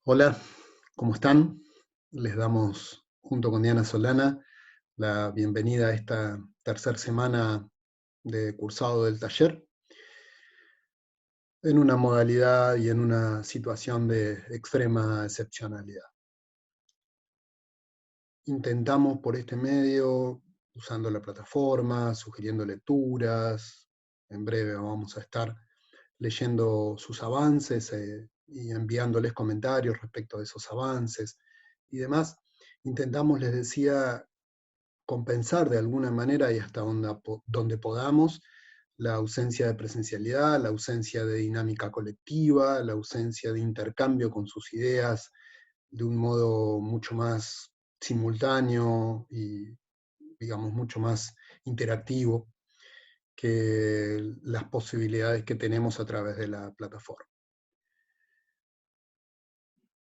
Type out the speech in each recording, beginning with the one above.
Hola, ¿cómo están? Les damos, junto con Diana Solana, la bienvenida a esta tercera semana de cursado del taller, en una modalidad y en una situación de extrema excepcionalidad. Intentamos por este medio, usando la plataforma, sugiriendo lecturas. En breve vamos a estar leyendo sus avances y enviándoles comentarios respecto de esos avances y demás. Intentamos, les decía, compensar de alguna manera y hasta donde podamos la ausencia de presencialidad, la ausencia de dinámica colectiva, la ausencia de intercambio con sus ideas de un modo mucho más simultáneo y, digamos, mucho más interactivo que las posibilidades que tenemos a través de la plataforma.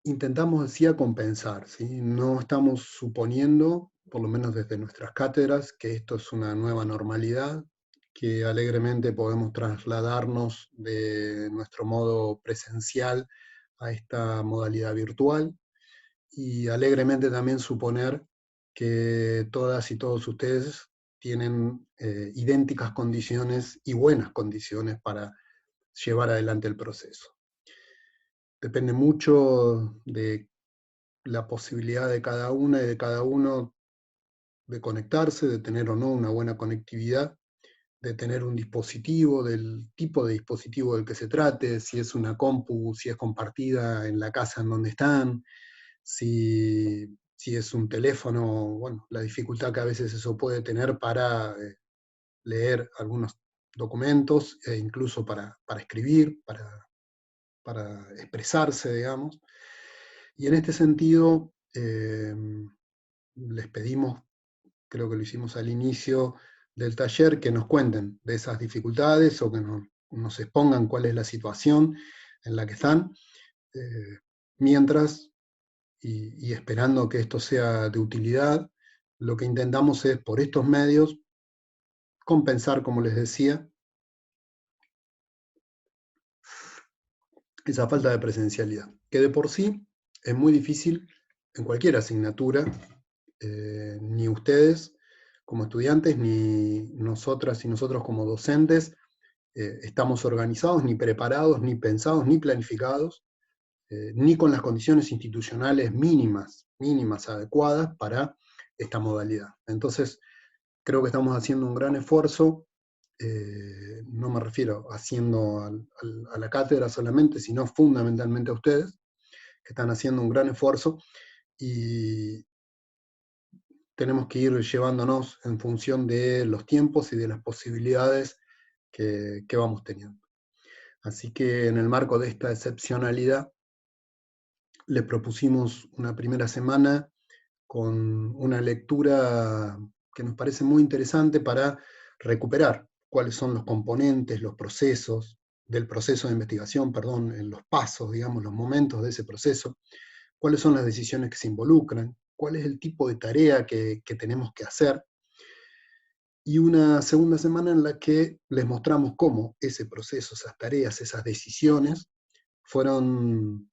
Intentamos, decía, compensar, ¿sí? No estamos suponiendo, por lo menos desde nuestras cátedras, que esto es una nueva normalidad, que alegremente podemos trasladarnos de nuestro modo presencial a esta modalidad virtual, y alegremente también suponer que todas y todos ustedes tienen idénticas condiciones y buenas condiciones para llevar adelante el proceso. Depende mucho de la posibilidad de cada una y de cada uno de conectarse, de tener o no una buena conectividad, de tener un dispositivo, del tipo de dispositivo del que se trate, si es una compu, si es compartida en la casa en donde están, si es un teléfono, bueno, la dificultad que a veces eso puede tener para leer algunos documentos e incluso para escribir, para expresarse, digamos. Y en este sentido, les pedimos, creo que lo hicimos al inicio del taller, que nos cuenten de esas dificultades o que nos expongan cuál es la situación en la que están, mientras, y esperando que esto sea de utilidad, lo que intentamos es, por estos medios, compensar, como les decía, esa falta de presencialidad, que de por sí es muy difícil en cualquier asignatura. Ni ustedes como estudiantes, ni nosotras y nosotros como docentes estamos organizados, ni preparados, ni pensados, ni planificados, ni con las condiciones institucionales mínimas adecuadas para esta modalidad. Entonces, creo que estamos haciendo un gran esfuerzo. No me refiero haciendo a la cátedra solamente, sino fundamentalmente a ustedes, que están haciendo un gran esfuerzo, y tenemos que ir llevándonos en función de los tiempos y de las posibilidades que vamos teniendo. Así que en el marco de esta excepcionalidad, les propusimos una primera semana con una lectura que nos parece muy interesante para recuperar cuáles son los componentes, los procesos del proceso de investigación, perdón, en los pasos, digamos, los momentos de ese proceso, cuáles son las decisiones que se involucran, cuál es el tipo de tarea que tenemos que hacer, y una segunda semana en la que les mostramos cómo ese proceso, esas tareas, esas decisiones fueron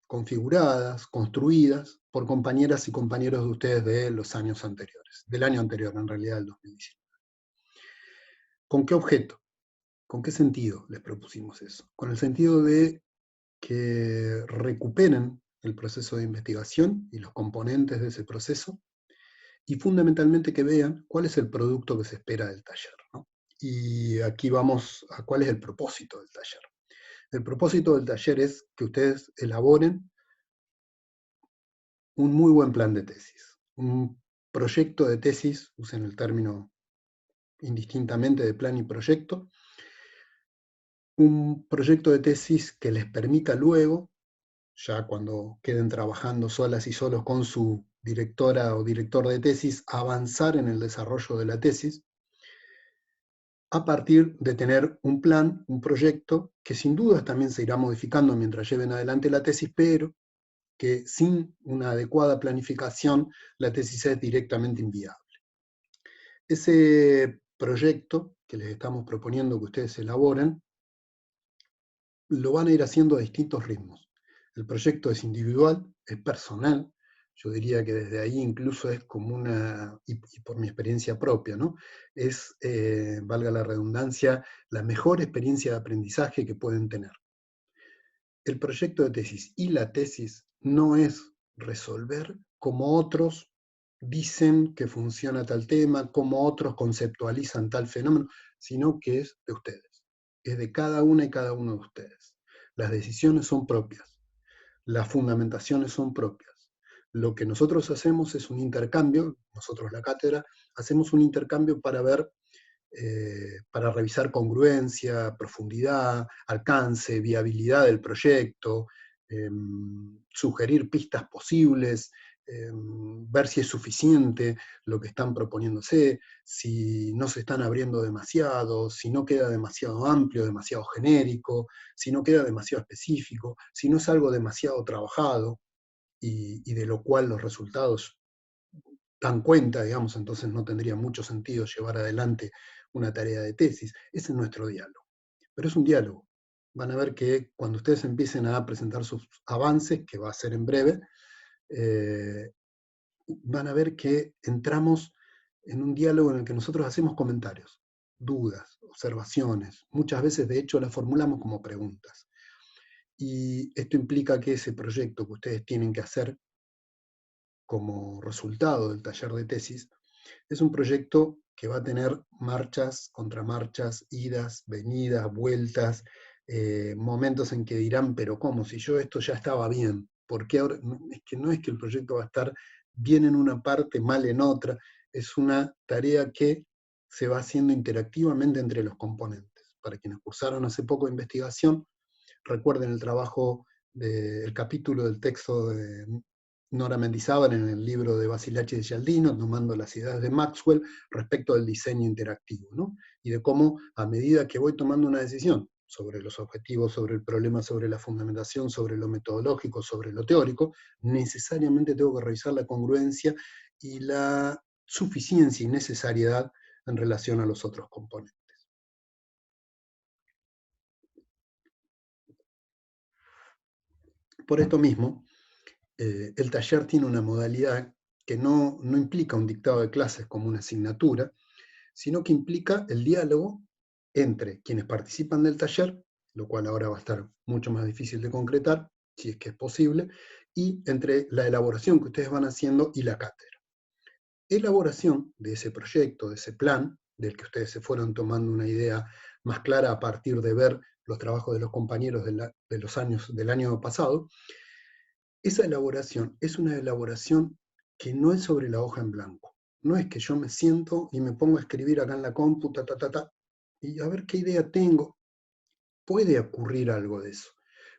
configuradas, construidas por compañeras y compañeros de ustedes de los años anteriores, del año anterior, en realidad, del 2019. ¿Con qué objeto? ¿Con qué sentido les propusimos eso? Con el sentido de que recuperen el proceso de investigación y los componentes de ese proceso, y fundamentalmente que vean cuál es el producto que se espera del taller, ¿no? Y aquí vamos a cuál es el propósito del taller. El propósito del taller es que ustedes elaboren un muy buen plan de tesis, un proyecto de tesis, usen el término indistintamente de plan y proyecto, un proyecto de tesis que les permita luego, ya cuando queden trabajando solas y solos con su directora o director de tesis, avanzar en el desarrollo de la tesis, a partir de tener un plan, un proyecto, que sin dudas también se irá modificando mientras lleven adelante la tesis, pero que sin una adecuada planificación la tesis es directamente inviable. Ese proyecto que les estamos proponiendo que ustedes elaboren, lo van a ir haciendo a distintos ritmos. El proyecto es individual, es personal. Yo diría que desde ahí incluso es como una, y por mi experiencia propia, ¿no? Es, valga la redundancia, la mejor experiencia de aprendizaje que pueden tener. El proyecto de tesis y la tesis no es resolver como otros dicen que funciona tal tema, como otros conceptualizan tal fenómeno, sino que es de ustedes. Es de cada una y cada uno de ustedes. Las decisiones son propias, las fundamentaciones son propias. Lo que nosotros hacemos es un intercambio, nosotros la cátedra, hacemos un intercambio para revisar congruencia, profundidad, alcance, viabilidad del proyecto, sugerir pistas posibles, ver si es suficiente lo que están proponiéndose, si no se están abriendo demasiado, si no queda demasiado amplio, demasiado genérico, si no queda demasiado específico, si no es algo demasiado trabajado y de lo cual los resultados dan cuenta, digamos, entonces no tendría mucho sentido llevar adelante una tarea de tesis. Ese es nuestro diálogo. Pero es un diálogo. Van a ver que cuando ustedes empiecen a presentar sus avances, que va a ser en breve, eh, van a ver que entramos en un diálogo en el que nosotros hacemos comentarios, dudas, observaciones. Muchas veces, de hecho, las formulamos como preguntas. Y esto implica que ese proyecto que ustedes tienen que hacer como resultado del taller de tesis es un proyecto que va a tener marchas, contramarchas, idas, venidas, vueltas, momentos en que dirán, pero ¿cómo? Si yo esto ya estaba bien, ¿por qué ahora? Es que no es que el proyecto va a estar bien en una parte, mal en otra, es una tarea que se va haciendo interactivamente entre los componentes. Para quienes cursaron hace poco investigación, recuerden el trabajo del capítulo del texto de Nora Mendizábal en el libro de Basilachi de Gialdino, tomando las ideas de Maxwell respecto del diseño interactivo, ¿no? Y de cómo a medida que voy tomando una decisión sobre los objetivos, sobre el problema, sobre la fundamentación, sobre lo metodológico, sobre lo teórico, necesariamente tengo que revisar la congruencia y la suficiencia y necesariedad en relación a los otros componentes. Por esto mismo, el taller tiene una modalidad que no implica un dictado de clases como una asignatura, sino que implica el diálogo entre quienes participan del taller, lo cual ahora va a estar mucho más difícil de concretar, si es que es posible, y entre la elaboración que ustedes van haciendo y la cátedra. Elaboración de ese proyecto, de ese plan, del que ustedes se fueron tomando una idea más clara a partir de ver los trabajos de los compañeros del año pasado. Esa elaboración es una elaboración que no es sobre la hoja en blanco. No es que yo me siento y me pongo a escribir acá en la compu, y a ver qué idea tengo. Puede ocurrir algo de eso,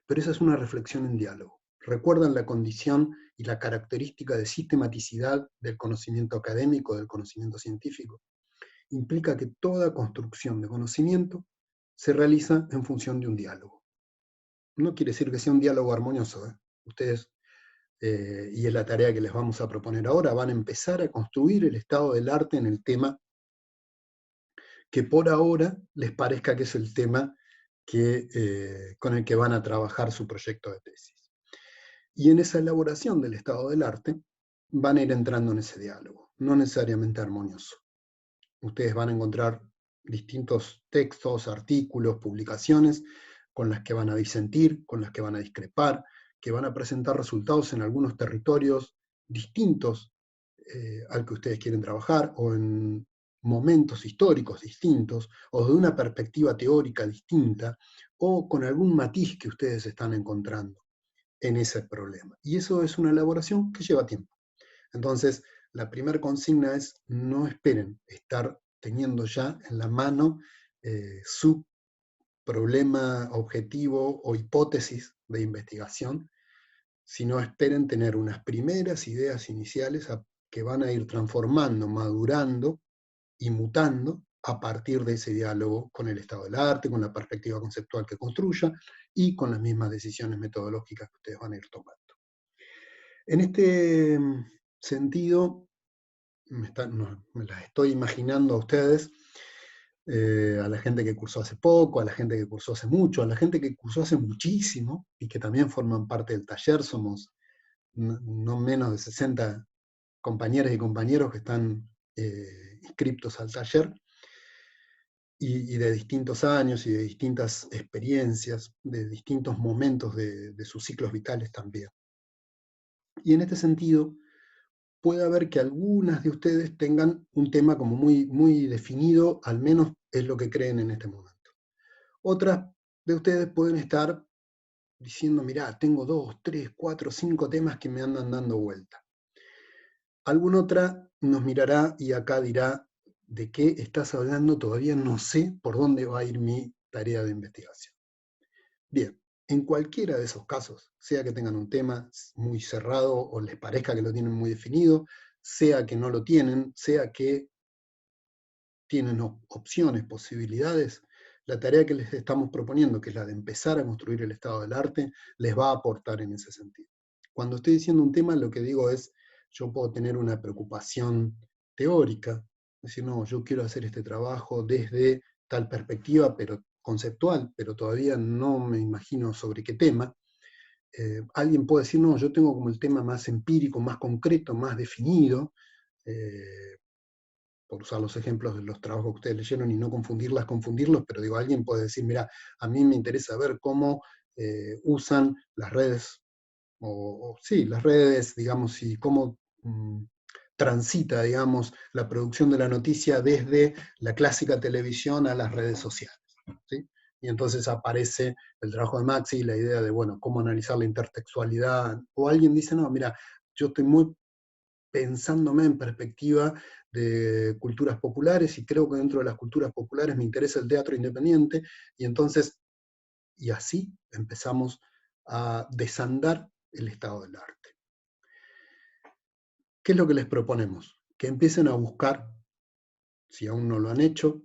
pero esa es una reflexión en diálogo. Recuerdan la condición y la característica de sistematicidad del conocimiento académico, del conocimiento científico. Implica que toda construcción de conocimiento se realiza en función de un diálogo. No quiere decir que sea un diálogo armonioso. Ustedes y es la tarea que les vamos a proponer ahora, van a empezar a construir el estado del arte en el tema que por ahora les parezca que es el tema con el que van a trabajar su proyecto de tesis. Y en esa elaboración del estado del arte van a ir entrando en ese diálogo, no necesariamente armonioso. Ustedes van a encontrar distintos textos, artículos, publicaciones con las que van a disentir, con las que van a discrepar, que van a presentar resultados en algunos territorios distintos al que ustedes quieren trabajar, o en momentos históricos distintos, o de una perspectiva teórica distinta, o con algún matiz que ustedes están encontrando en ese problema. Y eso es una elaboración que lleva tiempo. Entonces, la primera consigna es no esperen estar teniendo ya en la mano su problema objetivo o hipótesis de investigación, sino esperen tener unas primeras ideas iniciales que van a ir transformando, madurando y mutando a partir de ese diálogo con el estado del arte, con la perspectiva conceptual que construya y con las mismas decisiones metodológicas que ustedes van a ir tomando. En este sentido, me las estoy imaginando a ustedes a la gente que cursó hace poco, a la gente que cursó hace mucho, a la gente que cursó hace muchísimo y que también forman parte del taller. Somos no menos de 60 compañeras y compañeros que están inscriptos al taller, y de distintos años y de distintas experiencias, de distintos momentos de sus ciclos vitales también. Y en este sentido, puede haber que algunas de ustedes tengan un tema como muy, muy definido, al menos es lo que creen en este momento. Otras de ustedes pueden estar diciendo, mirá, tengo 2, 3, 4, 5 temas que me andan dando vuelta. Alguna otra nos mirará y acá dirá, ¿de qué estás hablando? Todavía no sé por dónde va a ir mi tarea de investigación. Bien, en cualquiera de esos casos, sea que tengan un tema muy cerrado o les parezca que lo tienen muy definido, sea que no lo tienen, sea que tienen opciones, posibilidades, la tarea que les estamos proponiendo, que es la de empezar a construir el estado del arte, les va a aportar en ese sentido. Cuando estoy diciendo un tema, lo que digo es, yo puedo tener una preocupación teórica, decir, no, yo quiero hacer este trabajo desde tal perspectiva, pero conceptual, pero todavía no me imagino sobre qué tema. Alguien puede decir, no, yo tengo como el tema más empírico, más concreto, más definido, por usar los ejemplos de los trabajos que ustedes leyeron y no confundirlos, pero digo, alguien puede decir, mira, a mí me interesa ver cómo usan las redes, sí, las redes, digamos, y cómo transita, digamos, la producción de la noticia desde la clásica televisión a las redes sociales, ¿sí? Y entonces aparece el trabajo de Maxi, la idea de, bueno, cómo analizar la intertextualidad, o alguien dice, no, mira, yo estoy muy pensándome en perspectiva de culturas populares y creo que dentro de las culturas populares me interesa el teatro independiente, y entonces, y así empezamos a desandar el estado del arte. ¿Qué es lo que les proponemos? Que empiecen a buscar, si aún no lo han hecho,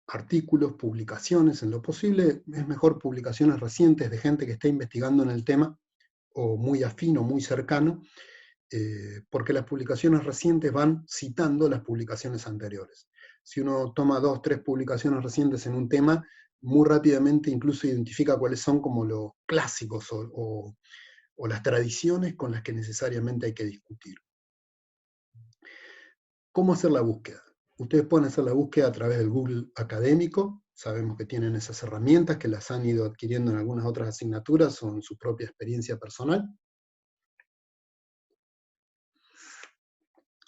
artículos, publicaciones, en lo posible es mejor publicaciones recientes de gente que está investigando en el tema, o muy afín o muy cercano, porque las publicaciones recientes van citando las publicaciones anteriores. Si uno toma 2, 3 publicaciones recientes en un tema, muy rápidamente incluso identifica cuáles son como los clásicos o las tradiciones con las que necesariamente hay que discutir. ¿Cómo hacer la búsqueda? Ustedes pueden hacer la búsqueda a través del Google académico. Sabemos que tienen esas herramientas, que las han ido adquiriendo en algunas otras asignaturas o en su propia experiencia personal,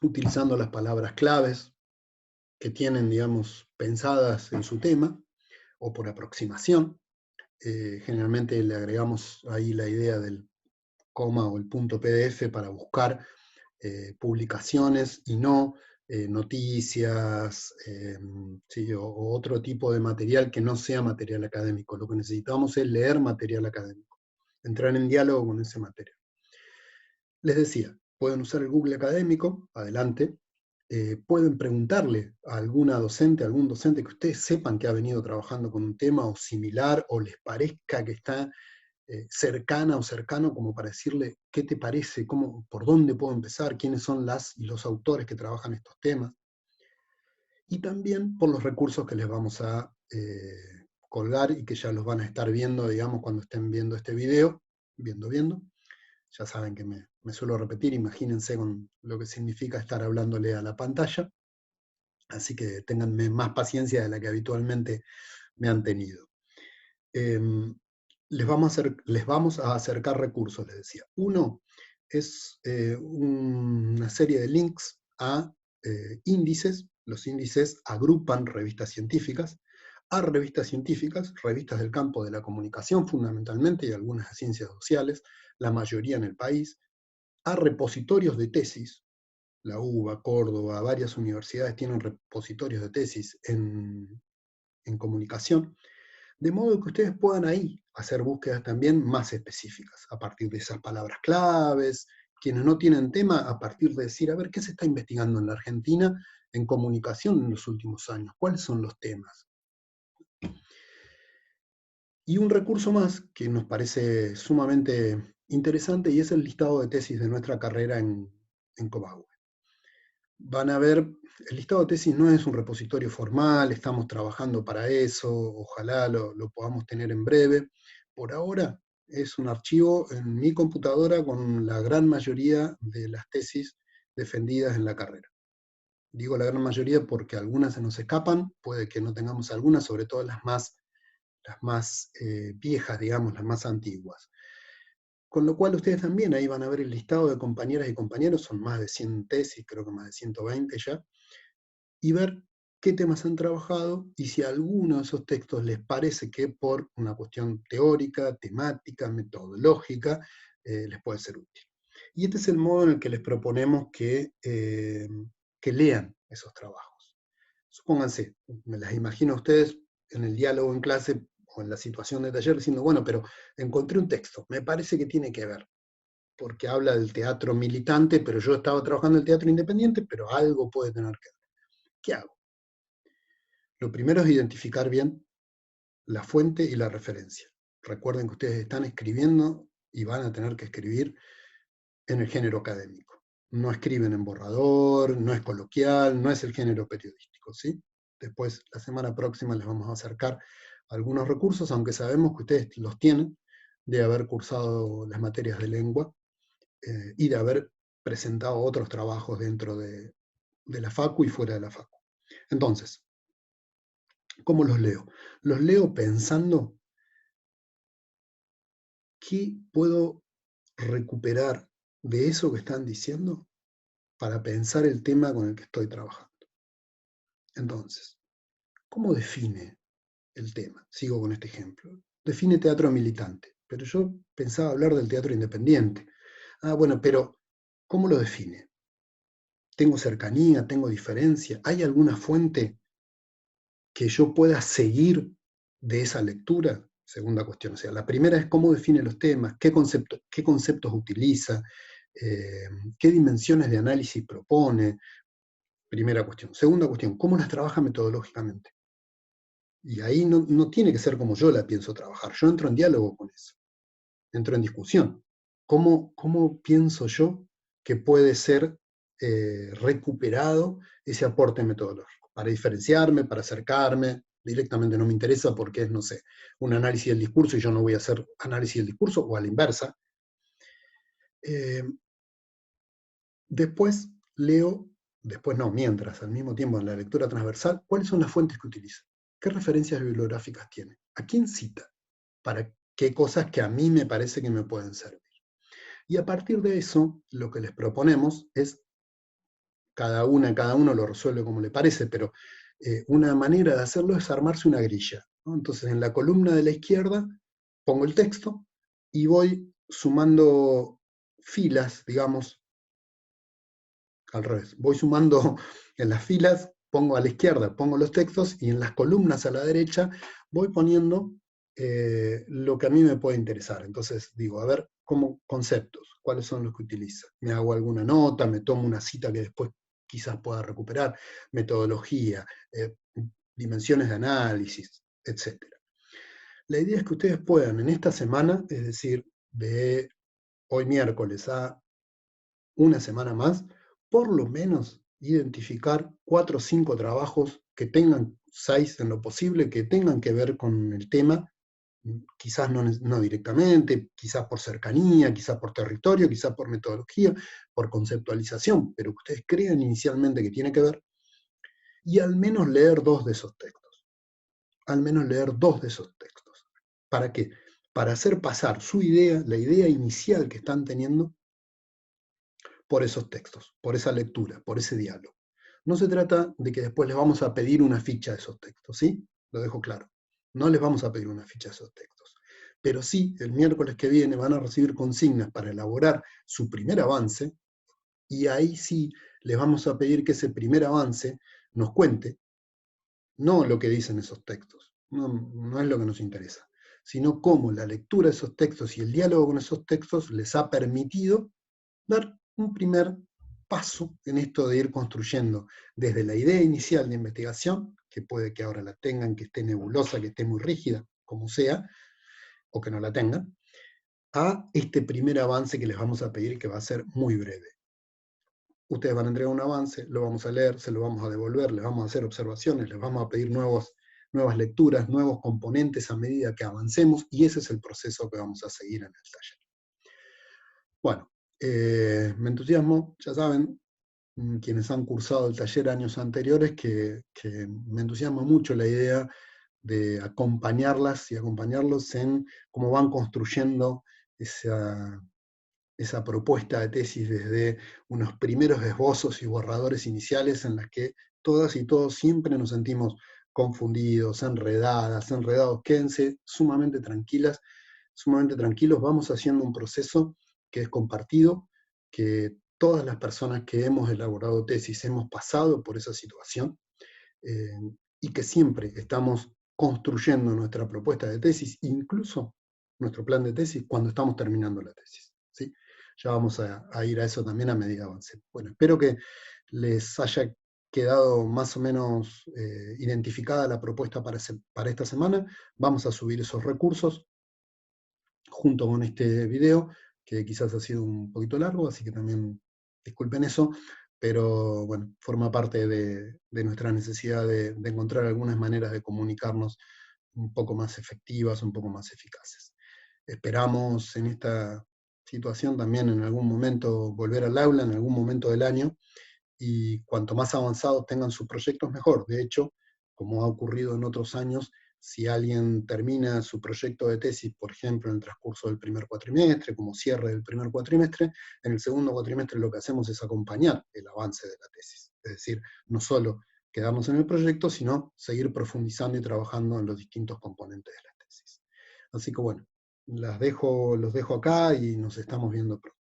utilizando las palabras claves que tienen, digamos, pensadas en su tema, o por aproximación. Generalmente le agregamos ahí la idea del coma o el punto PDF para buscar publicaciones y no noticias, sí, o otro tipo de material que no sea material académico. Lo que necesitamos es leer material académico, entrar en diálogo con ese material. Les decía, pueden usar el Google académico, adelante. Pueden preguntarle a alguna docente, a algún docente que ustedes sepan que ha venido trabajando con un tema o similar, o les parezca que está cercana o cercano, como para decirle qué te parece, por dónde puedo empezar, quiénes son las y los autores que trabajan estos temas. Y también por los recursos que les vamos a colgar y que ya los van a estar viendo, digamos, cuando estén viendo este video, viendo. Ya saben que me suelo repetir, imagínense con lo que significa estar hablándole a la pantalla, así que ténganme más paciencia de la que habitualmente me han tenido. Les vamos a acercar recursos, les decía. Uno es una serie de links a índices. Los índices agrupan revistas científicas a revistas científicas, revistas del campo de la comunicación fundamentalmente y algunas de ciencias sociales, la mayoría en el país, a repositorios de tesis. La UBA, Córdoba, varias universidades tienen repositorios de tesis en comunicación, de modo que ustedes puedan ahí hacer búsquedas también más específicas, a partir de esas palabras claves, quienes no tienen tema, a partir de decir, a ver, ¿qué se está investigando en la Argentina en comunicación en los últimos años? ¿Cuáles son los temas? Y un recurso más que nos parece sumamente interesante, y es el listado de tesis de nuestra carrera en Comahue. van a ver, el listado de tesis no es un repositorio formal, estamos trabajando para eso, ojalá lo podamos tener en breve. Por ahora es un archivo en mi computadora con la gran mayoría de las tesis defendidas en la carrera. Digo la gran mayoría porque algunas se nos escapan, puede que no tengamos algunas, sobre todo las más viejas, digamos, las más antiguas. Con lo cual ustedes también ahí van a ver el listado de compañeras y compañeros, son más de 100 tesis, creo que más de 120 ya, y ver qué temas han trabajado y si alguno de esos textos les parece que por una cuestión teórica, temática, metodológica, les puede ser útil. Y este es el modo en el que les proponemos que lean esos trabajos. Supónganse, me las imagino a ustedes en el diálogo en clase o en la situación de taller diciendo, bueno, pero encontré un texto, me parece que tiene que ver, porque habla del teatro militante, pero yo estaba trabajando en el teatro independiente, pero algo puede tener que ver. ¿Qué hago? Lo primero es identificar bien la fuente y la referencia. Recuerden que ustedes están escribiendo y van a tener que escribir en el género académico. No escriben en borrador, no es coloquial, no es el género periodístico, ¿sí? Después, la semana próxima les vamos a acercar algunos recursos, aunque sabemos que ustedes los tienen, de haber cursado las materias de lengua y de haber presentado otros trabajos dentro de la facu y fuera de la facu. Entonces, ¿cómo los leo? Los leo pensando qué puedo recuperar de eso que están diciendo para pensar el tema con el que estoy trabajando. Entonces, ¿cómo define el tema? Sigo con este ejemplo. Define teatro militante, pero yo pensaba hablar del teatro independiente. Ah, bueno, pero ¿cómo lo define? ¿Tengo cercanía? ¿Tengo diferencia? ¿Hay alguna fuente que yo pueda seguir de esa lectura? Segunda cuestión. O sea, la primera es cómo define los temas, qué conceptos utiliza, qué dimensiones de análisis propone. Primera cuestión. Segunda cuestión, ¿cómo las trabaja metodológicamente? Y ahí no tiene que ser como yo la pienso trabajar. Yo entro en diálogo con eso. Entro en discusión. ¿Cómo pienso yo que puede ser recuperado ese aporte metodológico? Para diferenciarme, para acercarme, directamente no me interesa porque es, no sé, un análisis del discurso y yo no voy a hacer análisis del discurso, o a la inversa. Después leo, después no, mientras, al mismo tiempo en la lectura transversal, ¿cuáles son las fuentes que utiliza? ¿Qué referencias bibliográficas tiene? ¿A quién cita? ¿Para qué cosas que a mí me parece que me pueden servir? Y a partir de eso, lo que les proponemos es, cada uno lo resuelve como le parece, pero una manera de hacerlo es armarse una grilla, ¿no? Entonces, en la columna de la izquierda pongo el texto y voy sumando filas, digamos, al revés. Voy sumando en las filas, pongo a la izquierda, pongo los textos y en las columnas a la derecha voy poniendo lo que a mí me puede interesar. Entonces digo, a ver, como conceptos, ¿cuáles son los que utiliza? Me hago alguna nota, me tomo una cita que después quizás pueda recuperar, metodología, dimensiones de análisis, etc. La idea es que ustedes puedan en esta semana, es decir, de hoy miércoles a una semana más, por lo menos identificar 4 o 5 trabajos que tengan 6 en lo posible, que tengan que ver con el tema, quizás no directamente, quizás por cercanía, quizás por territorio, quizás por metodología, por conceptualización, pero que ustedes crean inicialmente que tiene que ver, y al menos leer 2 de esos textos. Al menos leer 2 de esos textos. ¿Para qué? Para hacer pasar su idea, la idea inicial que están teniendo, por esos textos, por esa lectura, por ese diálogo. No se trata de que después les vamos a pedir una ficha de esos textos, ¿sí? Lo dejo claro. No les vamos a pedir una ficha de esos textos. Pero sí, el miércoles que viene van a recibir consignas para elaborar su primer avance, y ahí sí les vamos a pedir que ese primer avance nos cuente, no lo que dicen esos textos, no es lo que nos interesa, sino cómo la lectura de esos textos y el diálogo con esos textos les ha permitido dar un primer paso en esto de ir construyendo desde la idea inicial de investigación, que puede que ahora la tengan, que esté nebulosa, que esté muy rígida, como sea, o que no la tengan, a este primer avance que les vamos a pedir, que va a ser muy breve. ustedes van a entregar un avance, lo vamos a leer, se lo vamos a devolver, les vamos a hacer observaciones, les vamos a pedir nuevas lecturas, nuevos componentes a medida que avancemos, y ese es el proceso que vamos a seguir en el taller. Bueno, me entusiasmo, ya saben, quienes han cursado el taller años anteriores, que me entusiasma mucho la idea de acompañarlas y acompañarlos en cómo van construyendo esa propuesta de tesis desde unos primeros esbozos y borradores iniciales en las que todas y todos siempre nos sentimos confundidos, enredados. Quédense sumamente tranquilas, sumamente tranquilos. Vamos haciendo un proceso que es compartido, que todas las personas que hemos elaborado tesis hemos pasado por esa situación, y que siempre estamos construyendo nuestra propuesta de tesis, incluso nuestro plan de tesis, cuando estamos terminando la tesis, ¿sí? Ya vamos a ir a eso también a medida que avancemos. Bueno, espero que les haya quedado más o menos identificada la propuesta para esta semana. Vamos a subir esos recursos junto con este video, que quizás ha sido un poquito largo, así que también disculpen eso, pero bueno, forma parte de nuestra necesidad de encontrar algunas maneras de comunicarnos un poco más efectivas, un poco más eficaces. Esperamos en esta situación también en algún momento volver al aula, en algún momento del año, y cuanto más avanzados tengan sus proyectos, mejor. De hecho, como ha ocurrido en otros años, si alguien termina su proyecto de tesis, por ejemplo, en el transcurso del primer cuatrimestre, como cierre del primer cuatrimestre, en el segundo cuatrimestre lo que hacemos es acompañar el avance de la tesis. Es decir, no solo quedarnos en el proyecto, sino seguir profundizando y trabajando en los distintos componentes de la tesis. Así que bueno, los dejo acá y nos estamos viendo pronto.